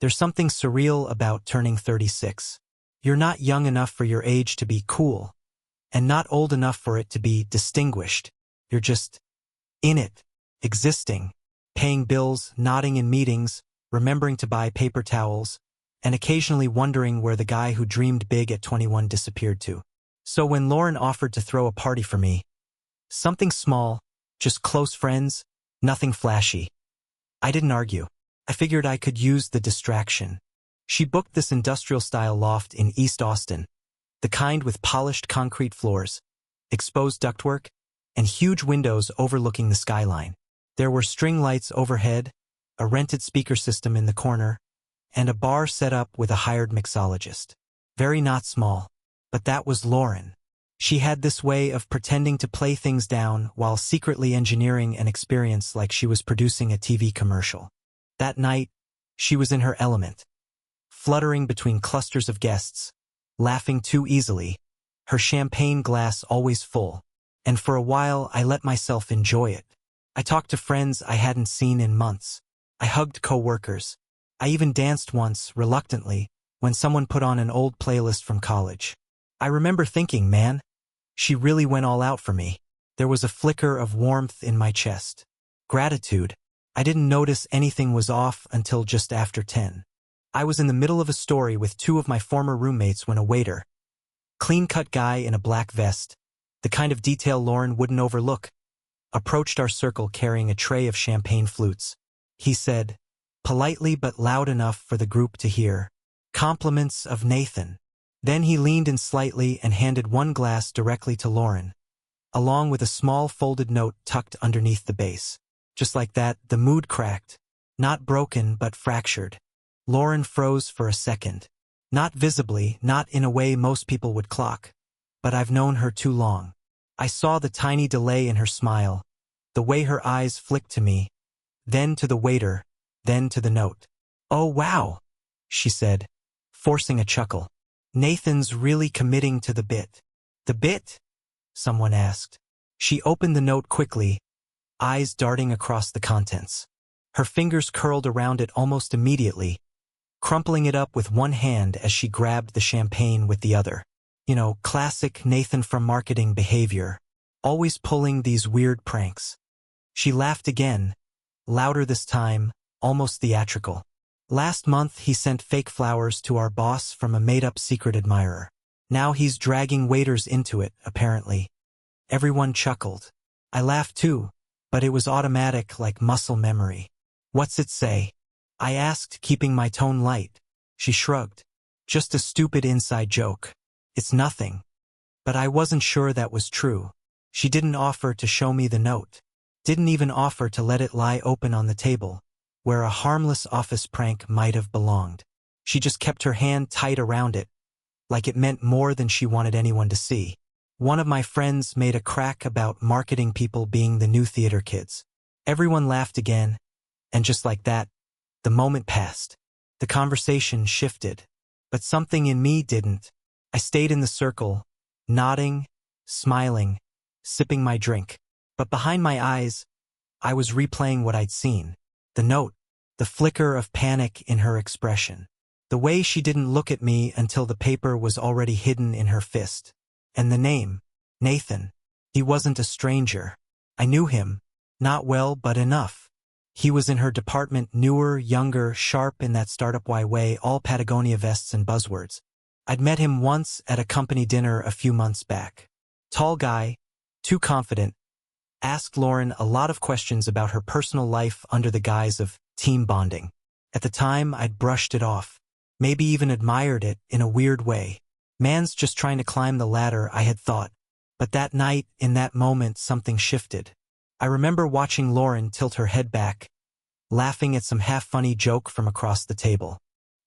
There's something surreal about turning 36. You're not young enough for your age to be cool, and not old enough for it to be distinguished. You're just in it, existing, paying bills, nodding in meetings, remembering to buy paper towels, and occasionally wondering where the guy who dreamed big at 21 disappeared to. So when Lauren offered to throw a party for me, something small, just close friends, nothing flashy, I didn't argue. I figured I could use the distraction. She booked this industrial-style loft in East Austin, the kind with polished concrete floors, exposed ductwork, and huge windows overlooking the skyline. There were string lights overhead, a rented speaker system in the corner, and a bar set up with a hired mixologist. Very not small, but that was Lauren. She had this way of pretending to play things down while secretly engineering an experience like she was producing a TV commercial. That night, she was in her element, fluttering between clusters of guests, laughing too easily, her champagne glass always full, and for a while I let myself enjoy it. I talked to friends I hadn't seen in months. I hugged co-workers. I even danced once, reluctantly, when someone put on an old playlist from college. I remember thinking, man, she really went all out for me. There was a flicker of warmth in my chest. Gratitude. I didn't notice anything was off until just after 10. I was in the middle of a story with two of my former roommates when a waiter, clean-cut guy in a black vest, the kind of detail Lauren wouldn't overlook, approached our circle carrying a tray of champagne flutes. He said, politely but loud enough for the group to hear, "Compliments of Nathan." Then he leaned in slightly and handed one glass directly to Lauren, along with a small folded note tucked underneath the base. Just like that, the mood cracked. Not broken, but fractured. Lauren froze for a second. Not visibly, not in a way most people would clock. But I've known her too long. I saw the tiny delay in her smile, the way her eyes flicked to me, then to the waiter, then to the note. "Oh wow," she said, forcing a chuckle. "Nathan's really committing to the bit." "The bit?" someone asked. She opened the note quickly, eyes darting across the contents. Her fingers curled around it almost immediately, crumpling it up with one hand as she grabbed the champagne with the other. You know, classic Nathan from marketing behavior, always pulling these weird pranks. She laughed again, louder this time, almost theatrical. "Last month he sent fake flowers to our boss from a made-up secret admirer. Now he's dragging waiters into it, apparently." Everyone chuckled. I laughed too, but it was automatic like muscle memory. "What's it say?" I asked, keeping my tone light. She shrugged. "Just a stupid inside joke. It's nothing." But I wasn't sure that was true. She didn't offer to show me the note. Didn't even offer to let it lie open on the table, where a harmless office prank might have belonged. She just kept her hand tight around it, like it meant more than she wanted anyone to see. One of my friends made a crack about marketing people being the new theater kids. Everyone laughed again, and just like that, the moment passed. The conversation shifted, but something in me didn't. I stayed in the circle, nodding, smiling, sipping my drink. But behind my eyes, I was replaying what I'd seen. The note, the flicker of panic in her expression. The way she didn't look at me until the paper was already hidden in her fist. And the name, Nathan. He wasn't a stranger. I knew him, not well but enough. He was in her department, newer, younger, sharp in that startup-y way, all Patagonia vests and buzzwords. I'd met him once at a company dinner a few months back. Tall guy, too confident, asked Lauren a lot of questions about her personal life under the guise of team bonding. At the time, I'd brushed it off, maybe even admired it in a weird way. Man's just trying to climb the ladder, I had thought. But that night, in that moment, something shifted. I remember watching Lauren tilt her head back, laughing at some half-funny joke from across the table.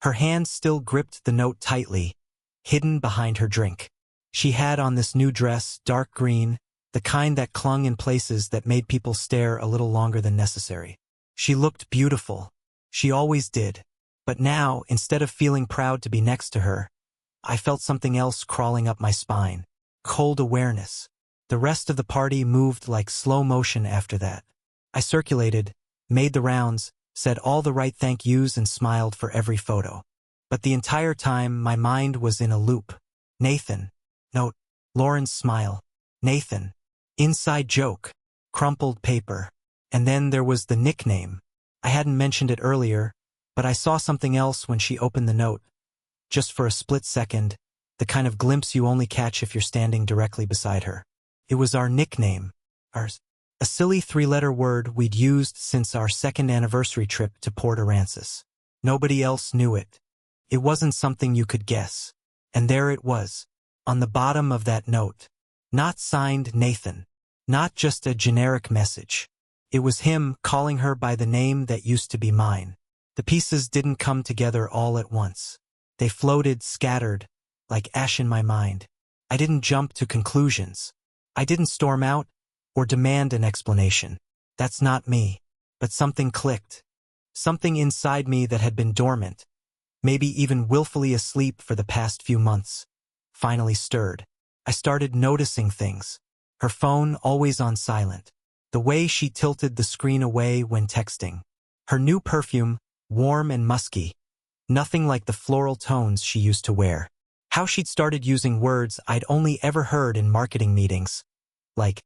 Her hand still gripped the note tightly, hidden behind her drink. She had on this new dress, dark green, the kind that clung in places that made people stare a little longer than necessary. She looked beautiful. She always did. But now, instead of feeling proud to be next to her, I felt something else crawling up my spine. Cold awareness. The rest of the party moved like slow motion after that. I circulated, made the rounds, said all the right thank yous and smiled for every photo. But the entire time, my mind was in a loop. Nathan. Note. Lauren's smile. Nathan. Inside joke. Crumpled paper. And then there was the nickname. I hadn't mentioned it earlier, but I saw something else when she opened the note. Just for a split second, the kind of glimpse you only catch if you're standing directly beside her. It was our nickname. Ours. A silly 3-letter word we'd used since our second anniversary trip to Port Aransas. Nobody else knew it. It wasn't something you could guess. And there it was, on the bottom of that note. Not signed Nathan. Not just a generic message. It was him calling her by the name that used to be mine. The pieces didn't come together all at once. They floated, scattered, like ash in my mind. I didn't jump to conclusions. I didn't storm out or demand an explanation. That's not me. But something clicked. Something inside me that had been dormant, maybe even willfully asleep for the past few months, finally stirred. I started noticing things. Her phone always on silent. The way she tilted the screen away when texting. Her new perfume, warm and musky. Nothing like the floral tones she used to wear. How she'd started using words I'd only ever heard in marketing meetings. Like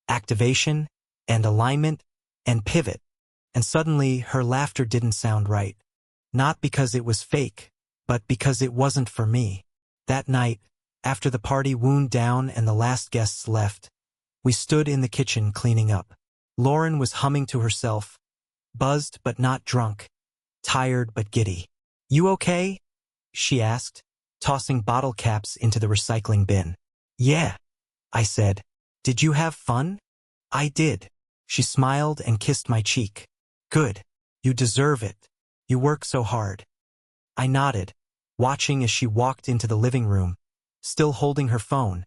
activation, and alignment, and pivot. And suddenly, her laughter didn't sound right. Not because it was fake, but because it wasn't for me. That night, after the party wound down and the last guests left, we stood in the kitchen cleaning up. Lauren was humming to herself, buzzed but not drunk, tired but giddy. "You okay?" she asked, tossing bottle caps into the recycling bin. "Yeah," I said. "Did you have fun?" "I did." She smiled and kissed my cheek. "Good. You deserve it. You work so hard." I nodded, watching as she walked into the living room, still holding her phone,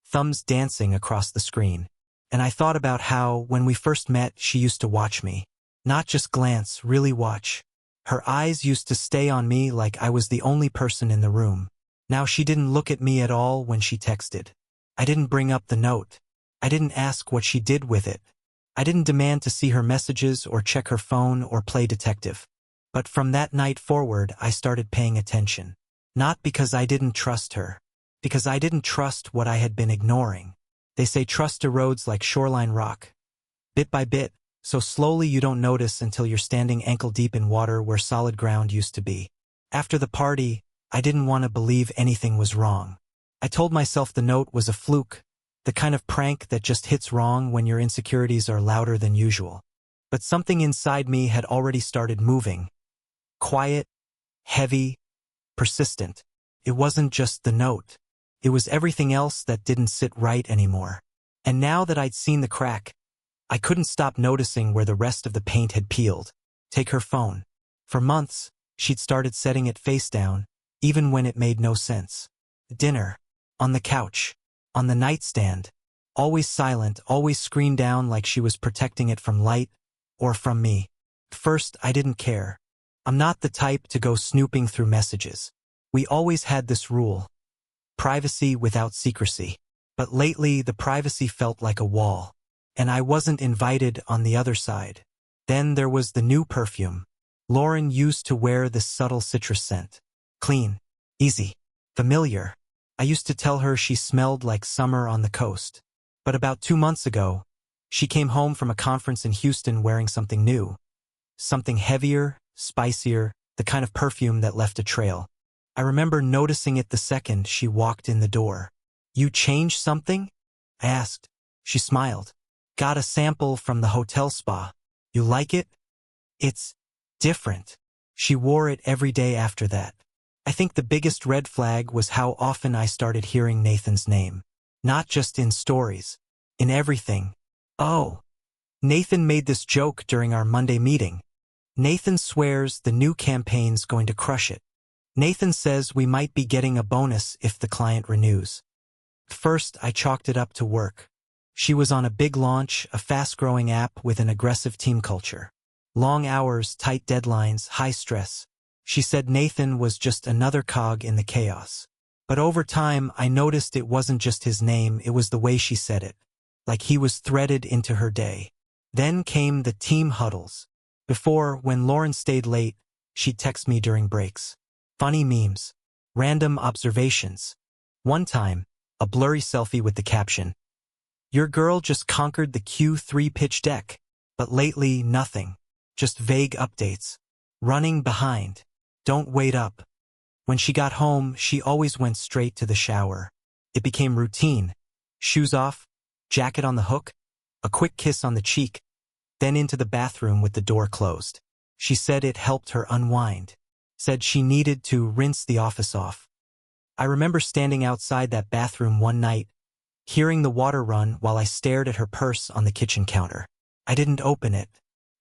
thumbs dancing across the screen. And I thought about how, when we first met, she used to watch me. Not just glance, really watch. Her eyes used to stay on me like I was the only person in the room. Now she didn't look at me at all when she texted. I didn't bring up the note. I didn't ask what she did with it. I didn't demand to see her messages or check her phone or play detective. But from that night forward, I started paying attention. Not because I didn't trust her. Because I didn't trust what I had been ignoring. They say trust erodes like shoreline rock. Bit by bit, so slowly you don't notice until you're standing ankle-deep in water where solid ground used to be. After the party, I didn't want to believe anything was wrong. I told myself the note was a fluke, the kind of prank that just hits wrong when your insecurities are louder than usual. But something inside me had already started moving. Quiet, heavy, persistent. It wasn't just the note. It was everything else that didn't sit right anymore. And now that I'd seen the crack, I couldn't stop noticing where the rest of the paint had peeled. Take her phone. For months, she'd started setting it face down, even when it made no sense. Dinner. On the couch. On the nightstand. Always silent, always screened down like she was protecting it from light, or from me. First, I didn't care. I'm not the type to go snooping through messages. We always had this rule. Privacy without secrecy. But lately, the privacy felt like a wall. And I wasn't invited on the other side. Then there was the new perfume. Lauren used to wear this subtle citrus scent. Clean. Easy. Familiar. I used to tell her she smelled like summer on the coast. But about 2 months ago, she came home from a conference in Houston wearing something new. Something heavier, spicier, the kind of perfume that left a trail. I remember noticing it the second she walked in the door. "You changed something?" I asked. She smiled. "Got a sample from the hotel spa. You like it?" "It's different." She wore it every day after that. I think the biggest red flag was how often I started hearing Nathan's name. Not just in stories. In everything. "Oh. Nathan made this joke during our Monday meeting. Nathan swears the new campaign's going to crush it. Nathan says we might be getting a bonus if the client renews." First, I chalked it up to work. She was on a big launch, a fast-growing app with an aggressive team culture. Long hours, tight deadlines, high stress. She said Nathan was just another cog in the chaos. But over time, I noticed it wasn't just his name, it was the way she said it. Like he was threaded into her day. Then came the team huddles. Before, when Lauren stayed late, she'd text me during breaks. Funny memes. Random observations. One time, a blurry selfie with the caption, "Your girl just conquered the Q3 pitch deck." But lately, nothing. Just vague updates. Running behind. Don't wait up. When she got home, she always went straight to the shower. It became routine. Shoes off, jacket on the hook, a quick kiss on the cheek, then into the bathroom with the door closed. She said it helped her unwind. Said she needed to rinse the office off. I remember standing outside that bathroom one night, hearing the water run while I stared at her purse on the kitchen counter. I didn't open it.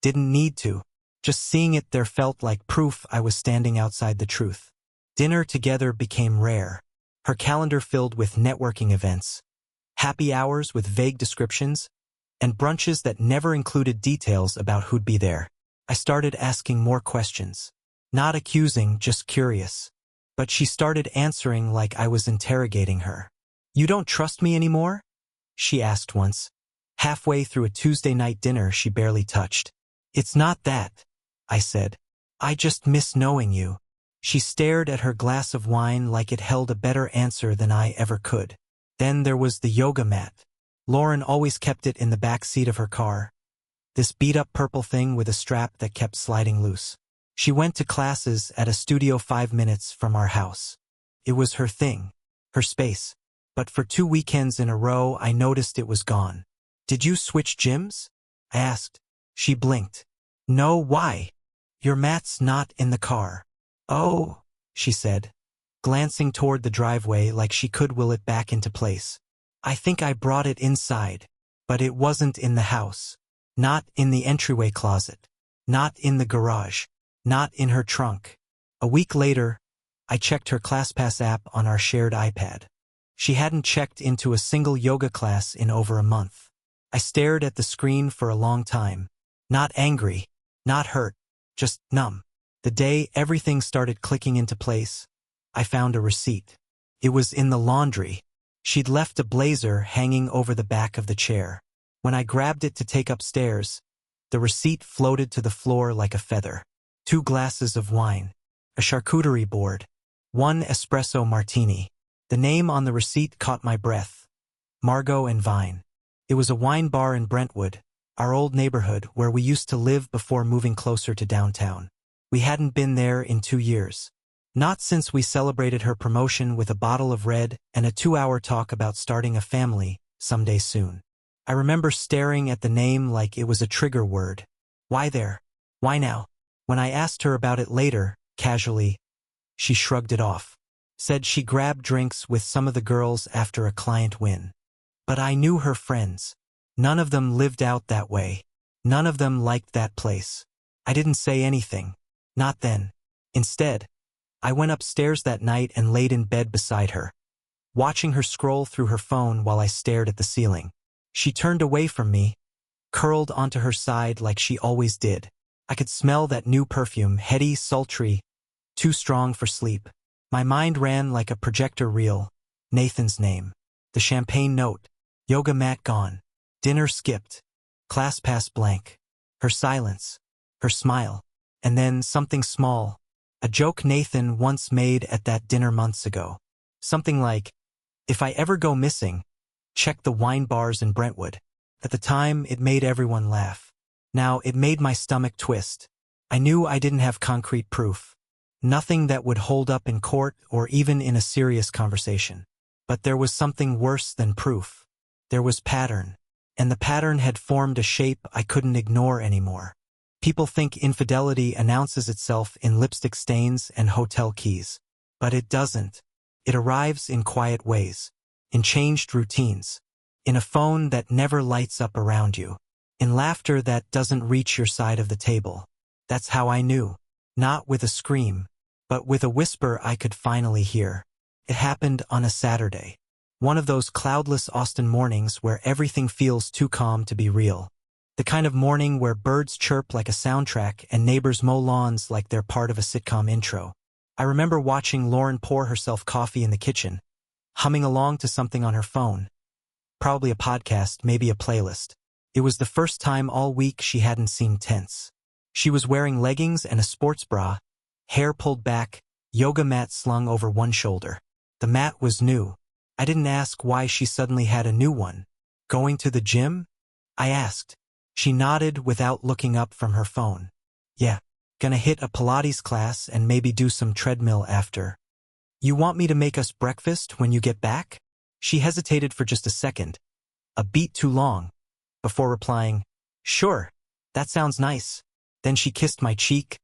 Didn't need to. Just seeing it there felt like proof I was standing outside the truth. Dinner together became rare. Her calendar filled with networking events, happy hours with vague descriptions, and brunches that never included details about who'd be there. I started asking more questions. Not accusing, just curious. But she started answering like I was interrogating her. "You don't trust me anymore?" she asked once. Halfway through a Tuesday night dinner she barely touched. "It's not that," I said. "I just miss knowing you." She stared at her glass of wine like it held a better answer than I ever could. Then there was the yoga mat. Lauren always kept it in the back seat of her car. This beat-up purple thing with a strap that kept sliding loose. She went to classes at a studio 5 minutes from our house. It was her thing, her space. But for 2 weekends in a row I noticed it was gone. "Did you switch gyms?" I asked. She blinked. "No, why? Your mat's not in the car." "Oh," she said, glancing toward the driveway like she could will it back into place. "I think I brought it inside, but it wasn't in the house. Not in the entryway closet. Not in the garage. Not in her trunk." A week later, I checked her ClassPass app on our shared iPad. She hadn't checked into a single yoga class in over a month. I stared at the screen for a long time. Not angry, not hurt, just numb. The day everything started clicking into place, I found a receipt. It was in the laundry. She'd left a blazer hanging over the back of the chair. When I grabbed it to take upstairs, the receipt floated to the floor like a feather. 2 glasses of wine, a charcuterie board, 1 espresso martini. The name on the receipt caught my breath. Margot and Vine. It was a wine bar in Brentwood, our old neighborhood where we used to live before moving closer to downtown. We hadn't been there in 2 years. Not since we celebrated her promotion with a bottle of red and a 2-hour talk about starting a family someday soon. I remember staring at the name like it was a trigger word. Why there? Why now? When I asked her about it later, casually, she shrugged it off. Said she grabbed drinks with some of the girls after a client win. But I knew her friends. None of them lived out that way. None of them liked that place. I didn't say anything. Not then. Instead, I went upstairs that night and laid in bed beside her, watching her scroll through her phone while I stared at the ceiling. She turned away from me, curled onto her side like she always did. I could smell that new perfume, heady, sultry, too strong for sleep. My mind ran like a projector reel. Nathan's name. The champagne note. Yoga mat gone. Dinner skipped. ClassPass blank. Her silence. Her smile. And then something small. A joke Nathan once made at that dinner months ago. Something like, "If I ever go missing, check the wine bars in Brentwood." At the time, it made everyone laugh. Now, it made my stomach twist. I knew I didn't have concrete proof. Nothing that would hold up in court or even in a serious conversation. But there was something worse than proof. There was pattern. And the pattern had formed a shape I couldn't ignore anymore. People think infidelity announces itself in lipstick stains and hotel keys. But it doesn't. It arrives in quiet ways. In changed routines. In a phone that never lights up around you. In laughter that doesn't reach your side of the table. That's how I knew. Not with a scream, but with a whisper I could finally hear. It happened on a Saturday. One of those cloudless Austin mornings where everything feels too calm to be real. The kind of morning where birds chirp like a soundtrack and neighbors mow lawns like they're part of a sitcom intro. I remember watching Lauren pour herself coffee in the kitchen, humming along to something on her phone. Probably a podcast, maybe a playlist. It was the first time all week she hadn't seemed tense. She was wearing leggings and a sports bra, hair pulled back, yoga mat slung over one shoulder. The mat was new. I didn't ask why she suddenly had a new one. Going to the gym? I asked. She nodded without looking up from her phone. Yeah, gonna hit a Pilates class and maybe do some treadmill after. You want me to make us breakfast when you get back? She hesitated for just a second, a beat too long, before replying, sure, that sounds nice. Then she kissed my cheek,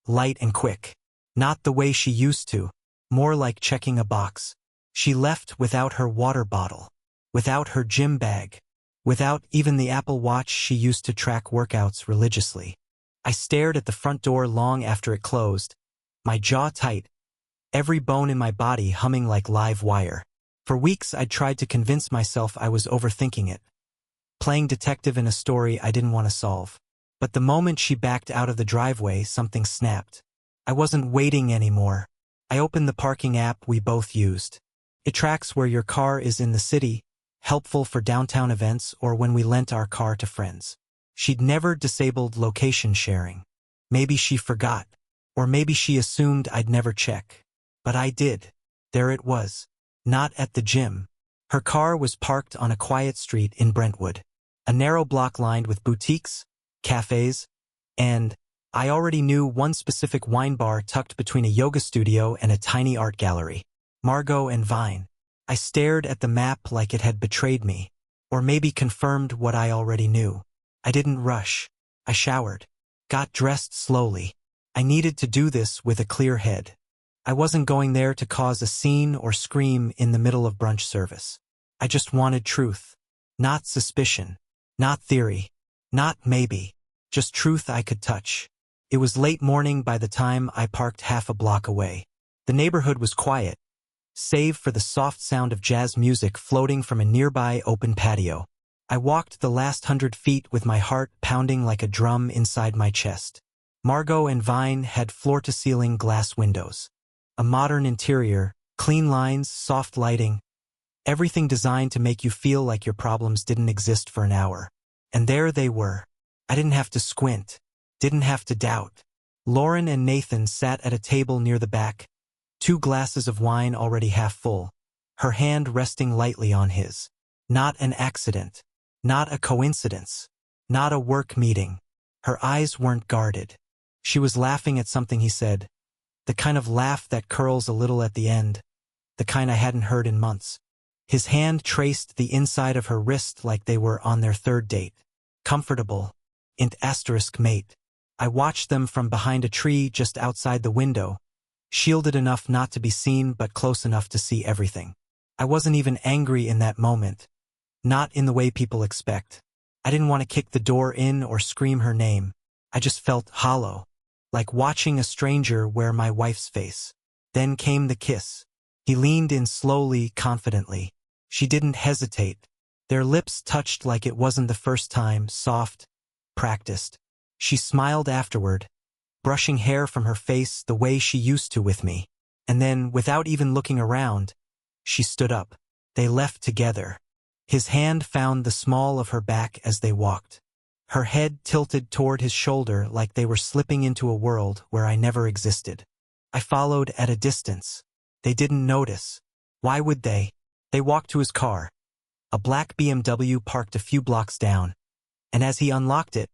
light and quick. Not the way she used to, more like checking a box. She left without her water bottle, without her gym bag, without even the Apple Watch she used to track workouts religiously. I stared at the front door long after it closed, my jaw tight, every bone in my body humming like live wire. For weeks I'd tried to convince myself I was overthinking it, playing detective in a story I didn't want to solve. But the moment she backed out of the driveway, something snapped. I wasn't waiting anymore. I opened the parking app we both used. It tracks where your car is in the city, helpful for downtown events or when we lent our car to friends. She'd never disabled location sharing. Maybe she forgot, or maybe she assumed I'd never check. But I did. There it was. Not at the gym. Her car was parked on a quiet street in Brentwood. A narrow block lined with boutiques, cafes, and I already knew one specific wine bar tucked between a yoga studio and a tiny art gallery. Margot and Vine. I stared at the map like it had betrayed me, or maybe confirmed what I already knew. I didn't rush. I showered, got dressed slowly. I needed to do this with a clear head. I wasn't going there to cause a scene or scream in the middle of brunch service. I just wanted truth. Not suspicion. Not theory. Not maybe. Just truth I could touch. It was late morning by the time I parked half a block away. The neighborhood was quiet, save for the soft sound of jazz music floating from a nearby open patio. I walked the last 100 feet with my heart pounding like a drum inside my chest. Margot and Vine had floor-to-ceiling glass windows. A modern interior, clean lines, soft lighting, everything designed to make you feel like your problems didn't exist for an hour. And there they were. I didn't have to squint, didn't have to doubt. Lauren and Nathan sat at a table near the back, 2 glasses of wine already half full, her hand resting lightly on his. Not an accident, not a coincidence, not a work meeting. Her eyes weren't guarded. She was laughing at something he said, the kind of laugh that curls a little at the end, the kind I hadn't heard in months. His hand traced the inside of her wrist like they were on their 3rd date. Comfortable. Int asterisk mate. I watched them from behind a tree just outside the window, shielded enough not to be seen but close enough to see everything. I wasn't even angry in that moment. Not in the way people expect. I didn't want to kick the door in or scream her name. I just felt hollow, like watching a stranger wear my wife's face. Then came the kiss. He leaned in slowly, confidently. She didn't hesitate. Their lips touched like it wasn't the first time, soft, practiced. She smiled afterward, brushing hair from her face the way she used to with me. And then, without even looking around, she stood up. They left together. His hand found the small of her back as they walked. Her head tilted toward his shoulder like they were slipping into a world where I never existed. I followed at a distance. They didn't notice. Why would they? They walked to his car. A black BMW parked a few blocks down. And as he unlocked it,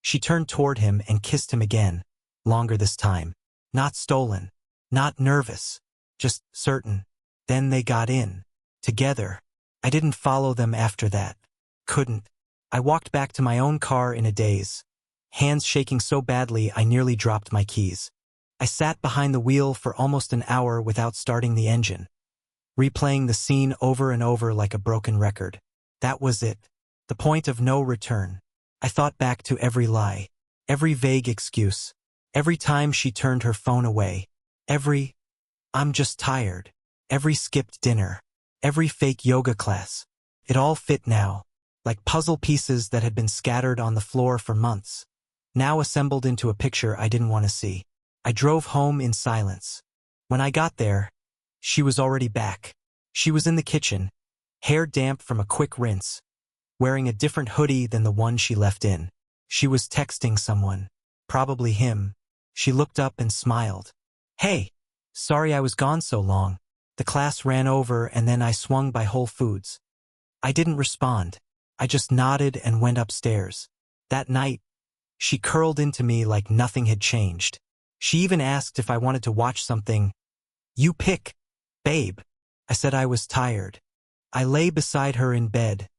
she turned toward him and kissed him again, longer this time. Not stolen. Not nervous. Just certain. Then they got in. Together. I didn't follow them after that. Couldn't. I walked back to my own car in a daze, hands shaking so badly I nearly dropped my keys. I sat behind the wheel for almost an hour without starting the engine, replaying the scene over and over like a broken record. That was it. The point of no return. I thought back to every lie, every vague excuse, every time she turned her phone away, every, I'm just tired, every skipped dinner, every fake yoga class. It all fit now, like puzzle pieces that had been scattered on the floor for months, now assembled into a picture I didn't want to see. I drove home in silence. When I got there, she was already back. She was in the kitchen, hair damp from a quick rinse, wearing a different hoodie than the one she left in. She was texting someone, Probably him. She looked up and smiled. Hey, sorry I was gone so long. The class ran over and then I swung by Whole Foods. I didn't respond. I just nodded and went upstairs. That night, she curled into me like nothing had changed. She even asked if I wanted to watch something. You pick, babe. I said I was tired. I lay beside her in bed,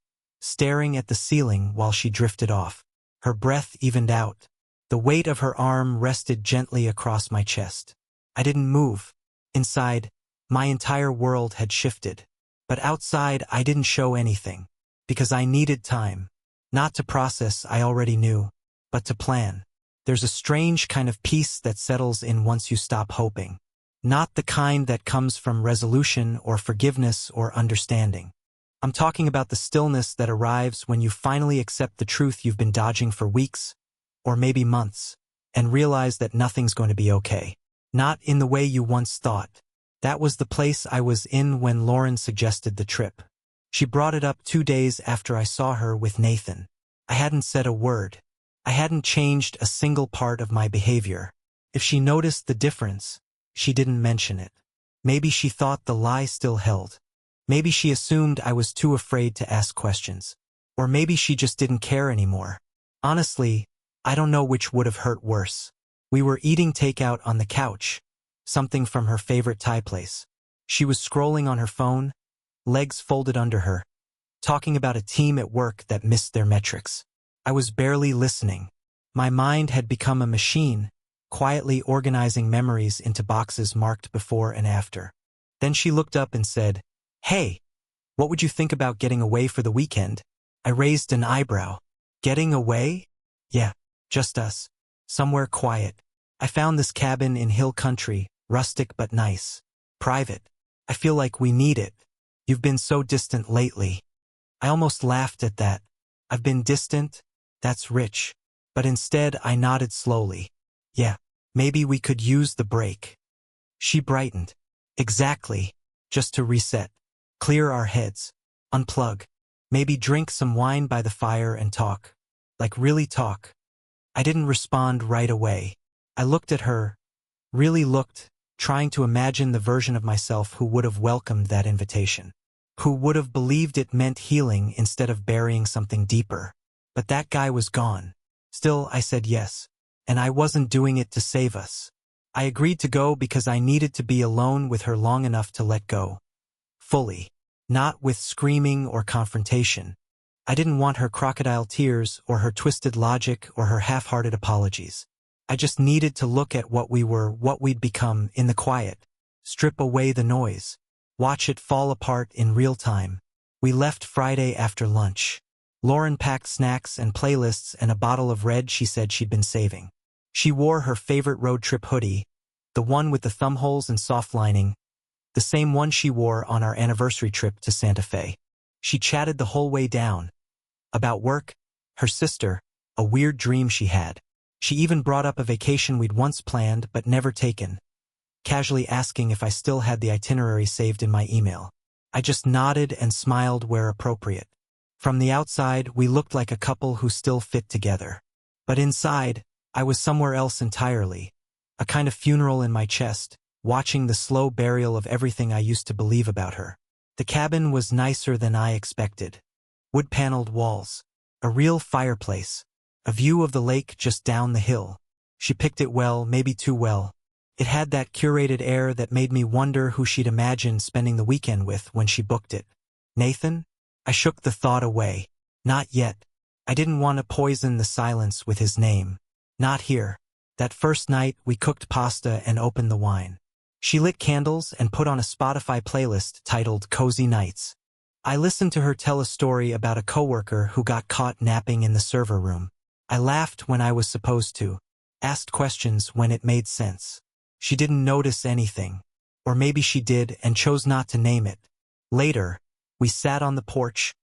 staring at the ceiling while she drifted off. Her breath evened out. The weight of her arm rested gently across my chest. I didn't move. Inside, my entire world had shifted. But outside, I didn't show anything. Because I needed time. Not to process, I already knew, but to plan. There's a strange kind of peace that settles in once you stop hoping. Not the kind that comes from resolution or forgiveness or understanding. I'm talking about the stillness that arrives when you finally accept the truth you've been dodging for weeks, or maybe months, and realize that nothing's going to be okay. Not in the way you once thought. That was the place I was in when Lauren suggested the trip. She brought it up 2 days after I saw her with Nathan. I hadn't said a word. I hadn't changed a single part of my behavior. If she noticed the difference, she didn't mention it. Maybe she thought the lie still held. Maybe she assumed I was too afraid to ask questions. Or maybe she just didn't care anymore. Honestly, I don't know which would have hurt worse. We were eating takeout on the couch, something from her favorite Thai place. She was scrolling on her phone, legs folded under her, talking about a team at work that missed their metrics. I was barely listening. My mind had become a machine, quietly organizing memories into boxes marked before and after. Then she looked up and said, "Hey, what would you think about getting away for the weekend?" I raised an eyebrow. Getting away? Yeah, just us. Somewhere quiet. I found this cabin in hill country, rustic but nice. Private. I feel like we need it. You've been so distant lately. I almost laughed at that. I've been distant? That's rich. But instead I nodded slowly. Yeah, maybe we could use the break. She brightened. Exactly. Just to reset. Clear our heads. Unplug. Maybe drink some wine by the fire and talk. Like really talk. I didn't respond right away. I looked at her. Really looked, trying to imagine the version of myself who would have welcomed that invitation. Who would have believed it meant healing instead of burying something deeper. But that guy was gone. Still, I said yes. And I wasn't doing it to save us. I agreed to go because I needed to be alone with her long enough to let go. Fully. Not with screaming or confrontation. I didn't want her crocodile tears or her twisted logic or her half-hearted apologies. I just needed to look at what we were, what we'd become, in the quiet. Strip away the noise. Watch it fall apart in real time. We left Friday after lunch. Lauren packed snacks and playlists and a bottle of red she said she'd been saving. She wore her favorite road trip hoodie, the one with the thumb holes and soft lining, the same one she wore on our anniversary trip to Santa Fe. She chatted the whole way down. About work, her sister, a weird dream she had. She even brought up a vacation we'd once planned but never taken, casually asking if I still had the itinerary saved in my email. I just nodded and smiled where appropriate. From the outside, we looked like a couple who still fit together. But inside, I was somewhere else entirely. A kind of funeral in my chest, watching the slow burial of everything I used to believe about her. The cabin was nicer than I expected. Wood-paneled walls. A real fireplace. A view of the lake just down the hill. She picked it well, maybe too well. It had that curated air that made me wonder who she'd imagined spending the weekend with when she booked it. Nathan? I shook the thought away. Not yet. I didn't want to poison the silence with his name. Not here. That first night, we cooked pasta and opened the wine. She lit candles and put on a Spotify playlist titled Cozy Nights. I listened to her tell a story about a coworker who got caught napping in the server room. I laughed when I was supposed to, asked questions when it made sense. She didn't notice anything. Or maybe she did and chose not to name it. Later, we sat on the porch,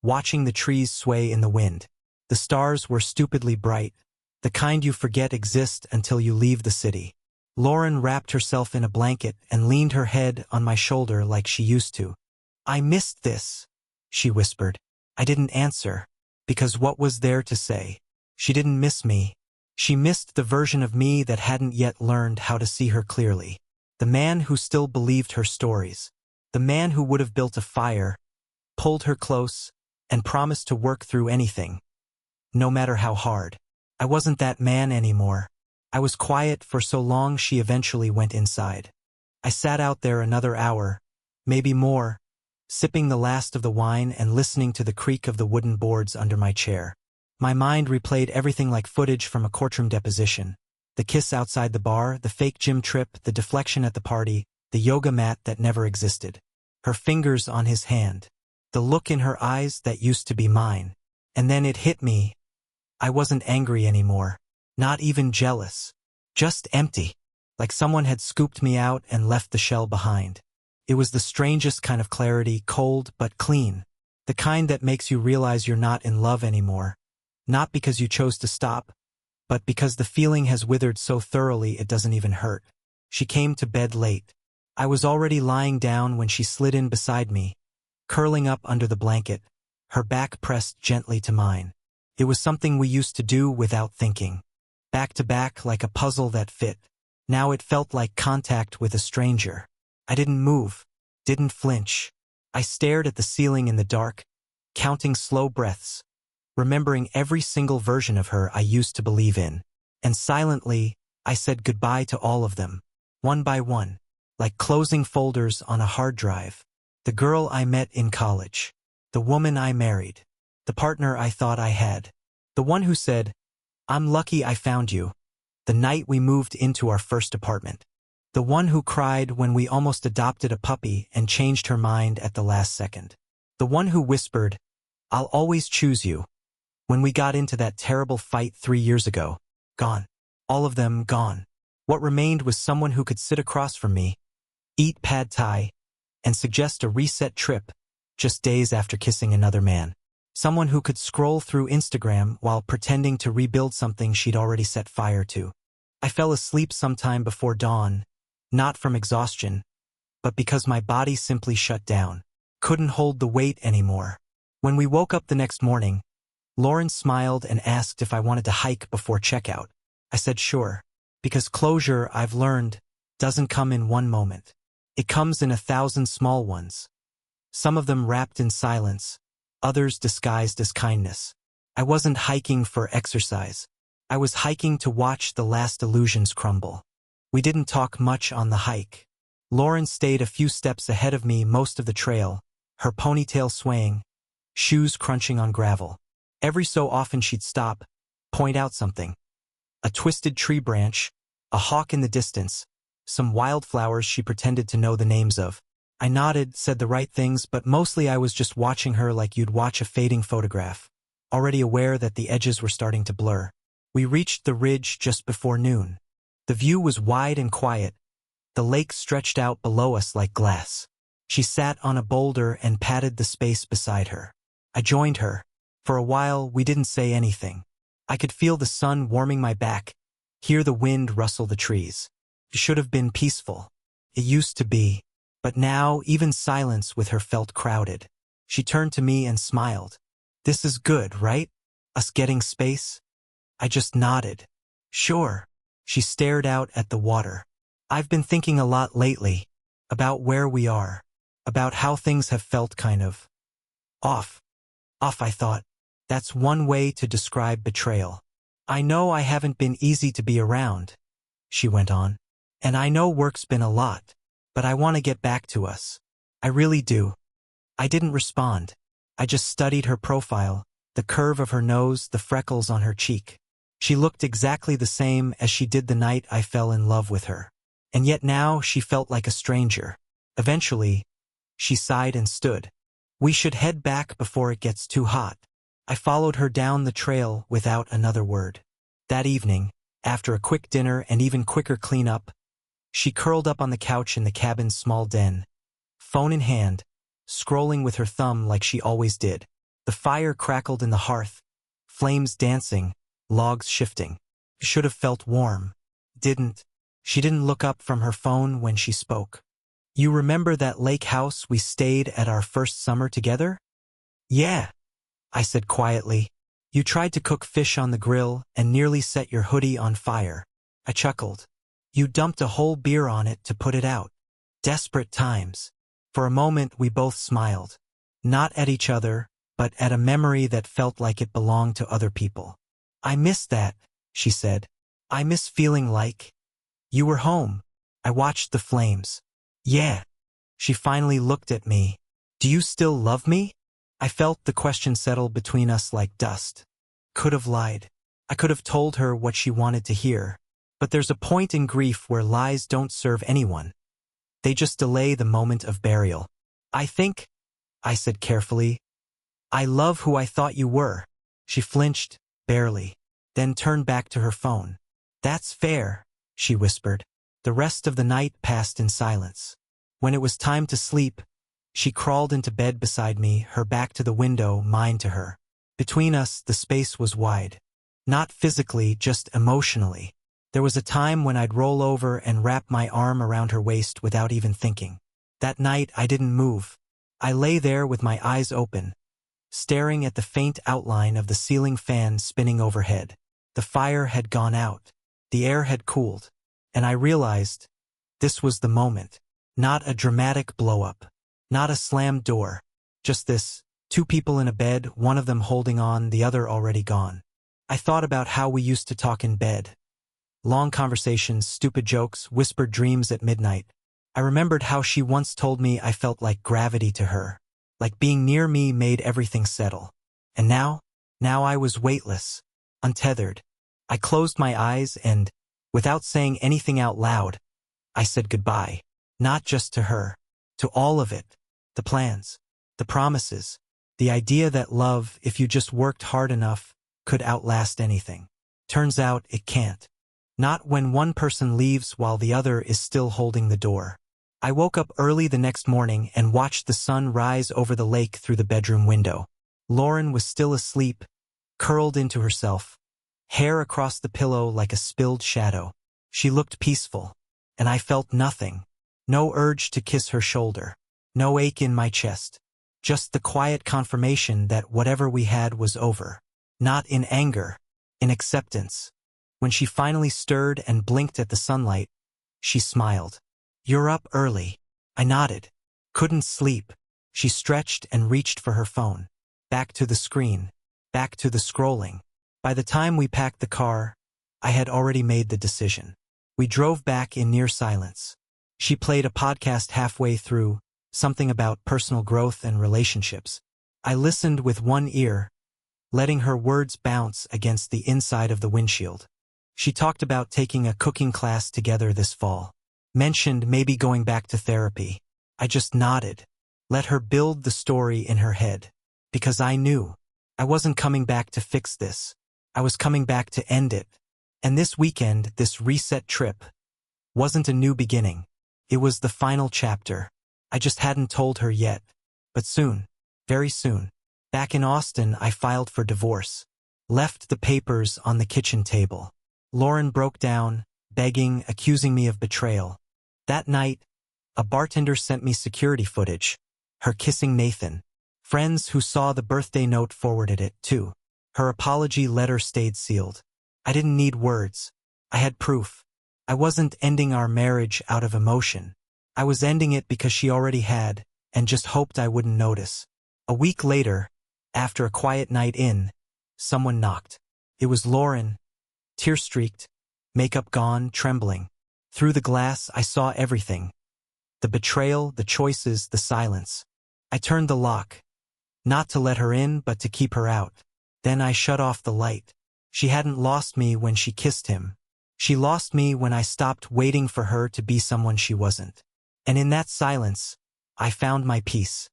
watching the trees sway in the wind. The stars were stupidly bright, the kind you forget exist until you leave the city. Lauren wrapped herself in a blanket and leaned her head on my shoulder like she used to. "I missed this," she whispered. I didn't answer, because what was there to say? She didn't miss me. She missed the version of me that hadn't yet learned how to see her clearly. The man who still believed her stories. The man who would have built a fire, pulled her close, and promised to work through anything, no matter how hard. I wasn't that man anymore. I was quiet for so long she eventually went inside. I sat out there another hour, maybe more, sipping the last of the wine and listening to the creak of the wooden boards under my chair. My mind replayed everything like footage from a courtroom deposition. The kiss outside the bar, the fake gym trip, the deflection at the party, the yoga mat that never existed. Her fingers on his hand. The look in her eyes that used to be mine. And then it hit me. I wasn't angry anymore. Not even jealous. Just empty. Like someone had scooped me out and left the shell behind. It was the strangest kind of clarity, cold but clean. The kind that makes you realize you're not in love anymore. Not because you chose to stop, but because the feeling has withered so thoroughly it doesn't even hurt. She came to bed late. I was already lying down when she slid in beside me, curling up under the blanket, her back pressed gently to mine. It was something we used to do without thinking. Back to back like a puzzle that fit. Now it felt like contact with a stranger. I didn't move, didn't flinch. I stared at the ceiling in the dark, counting slow breaths, remembering every single version of her I used to believe in. And silently, I said goodbye to all of them, one by one, like closing folders on a hard drive. The girl I met in college. The woman I married. The partner I thought I had. The one who said, "I'm lucky I found you," the night we moved into our first apartment. The one who cried when we almost adopted a puppy and changed her mind at the last second. The one who whispered, "I'll always choose you," when we got into that terrible fight 3 years ago. Gone. All of them gone. What remained was someone who could sit across from me, eat pad thai, and suggest a reset trip just days after kissing another man. Someone who could scroll through Instagram while pretending to rebuild something she'd already set fire to. I fell asleep sometime before dawn, not from exhaustion, but because my body simply shut down. Couldn't hold the weight anymore. When we woke up the next morning, Lauren smiled and asked if I wanted to hike before checkout. I said sure, because closure, I've learned, doesn't come in one moment. It comes in 1,000 small ones. Some of them wrapped in silence, others disguised as kindness. I wasn't hiking for exercise. I was hiking to watch the last illusions crumble. We didn't talk much on the hike. Lauren stayed a few steps ahead of me most of the trail, her ponytail swaying, shoes crunching on gravel. Every so often she'd stop, point out something. A twisted tree branch, a hawk in the distance, some wildflowers she pretended to know the names of. I nodded, said the right things, but mostly I was just watching her like you'd watch a fading photograph, already aware that the edges were starting to blur. We reached the ridge just before noon. The view was wide and quiet. The lake stretched out below us like glass. She sat on a boulder and patted the space beside her. I joined her. For a while, we didn't say anything. I could feel the sun warming my back, hear the wind rustle the trees. It should have been peaceful. It used to be. But now, even silence with her felt crowded. She turned to me and smiled. "This is good, right? Us getting space?" I just nodded. "Sure." She stared out at the water. "I've been thinking a lot lately. About where we are. About how things have felt kind of off. Off, I thought. That's one way to describe betrayal. "I know I haven't been easy to be around," she went on. "And I know work's been a lot. But I want to get back to us. I really do." I didn't respond. I just studied her profile, the curve of her nose, the freckles on her cheek. She looked exactly the same as she did the night I fell in love with her. And yet now she felt like a stranger. Eventually, she sighed and stood. "We should head back before it gets too hot." I followed her down the trail without another word. That evening, after a quick dinner and even quicker cleanup, she curled up on the couch in the cabin's small den, phone in hand, scrolling with her thumb like she always did. The fire crackled in the hearth, flames dancing, logs shifting. It should have felt warm. Didn't. She didn't look up from her phone when she spoke. "You remember that lake house we stayed at our first summer together?" "Yeah," I said quietly. You tried to cook fish on the grill and nearly set your hoodie on fire. I chuckled. You dumped a whole beer on it to put it out. Desperate times. For a moment we both smiled. Not at each other, but at a memory that felt like it belonged to other people. I miss that, she said. I miss feeling like you were home. I watched the flames. Yeah. She finally looked at me. Do you still love me? I felt the question settle between us like dust. Could have lied. I could have told her what she wanted to hear. But there's a point in grief where lies don't serve anyone. They just delay the moment of burial. I think, I said carefully, I love who I thought you were. She flinched, barely, then turned back to her phone. That's fair, she whispered. The rest of the night passed in silence. When it was time to sleep, she crawled into bed beside me, her back to the window, mine to her. Between us, the space was wide. Not physically, just emotionally. There was a time when I'd roll over and wrap my arm around her waist without even thinking. That night, I didn't move. I lay there with my eyes open, staring at the faint outline of the ceiling fan spinning overhead. The fire had gone out. The air had cooled. And I realized this was the moment. Not a dramatic blow-up. Not a slammed door. Just this, two people in a bed, one of them holding on, the other already gone. I thought about how we used to talk in bed. Long conversations, stupid jokes, whispered dreams at midnight. I remembered how she once told me I felt like gravity to her. Like being near me made everything settle. And now I was weightless, untethered. I closed my eyes and, without saying anything out loud, I said goodbye. Not just to her. To all of it. The plans. The promises. The idea that love, if you just worked hard enough, could outlast anything. Turns out it can't. Not when one person leaves while the other is still holding the door. I woke up early the next morning and watched the sun rise over the lake through the bedroom window. Lauren was still asleep, curled into herself, hair across the pillow like a spilled shadow. She looked peaceful, and I felt nothing. No urge to kiss her shoulder. No ache in my chest. Just the quiet confirmation that whatever we had was over. Not in anger, in acceptance. When she finally stirred and blinked at the sunlight, she smiled. You're up early. I nodded. Couldn't sleep. She stretched and reached for her phone. Back to the screen. Back to the scrolling. By the time we packed the car, I had already made the decision. We drove back in near silence. She played a podcast halfway through, something about personal growth and relationships. I listened with one ear, letting her words bounce against the inside of the windshield. She talked about taking a cooking class together this fall. Mentioned maybe going back to therapy. I just nodded. Let her build the story in her head. Because I knew. I wasn't coming back to fix this. I was coming back to end it. And this weekend, this reset trip, wasn't a new beginning. It was the final chapter. I just hadn't told her yet. But soon. Very soon. Back in Austin, I filed for divorce. Left the papers on the kitchen table. Lauren broke down, begging, accusing me of betrayal. That night, a bartender sent me security footage. Her kissing Nathan. Friends who saw the birthday note forwarded it, too. Her apology letter stayed sealed. I didn't need words. I had proof. I wasn't ending our marriage out of emotion. I was ending it because she already had, and just hoped I wouldn't notice. A week later, after a quiet night in, someone knocked. It was Lauren, tear-streaked, makeup gone, trembling. Through the glass, I saw everything. The betrayal, the choices, the silence. I turned the lock. Not to let her in, but to keep her out. Then I shut off the light. She hadn't lost me when she kissed him. She lost me when I stopped waiting for her to be someone she wasn't. And in that silence, I found my peace.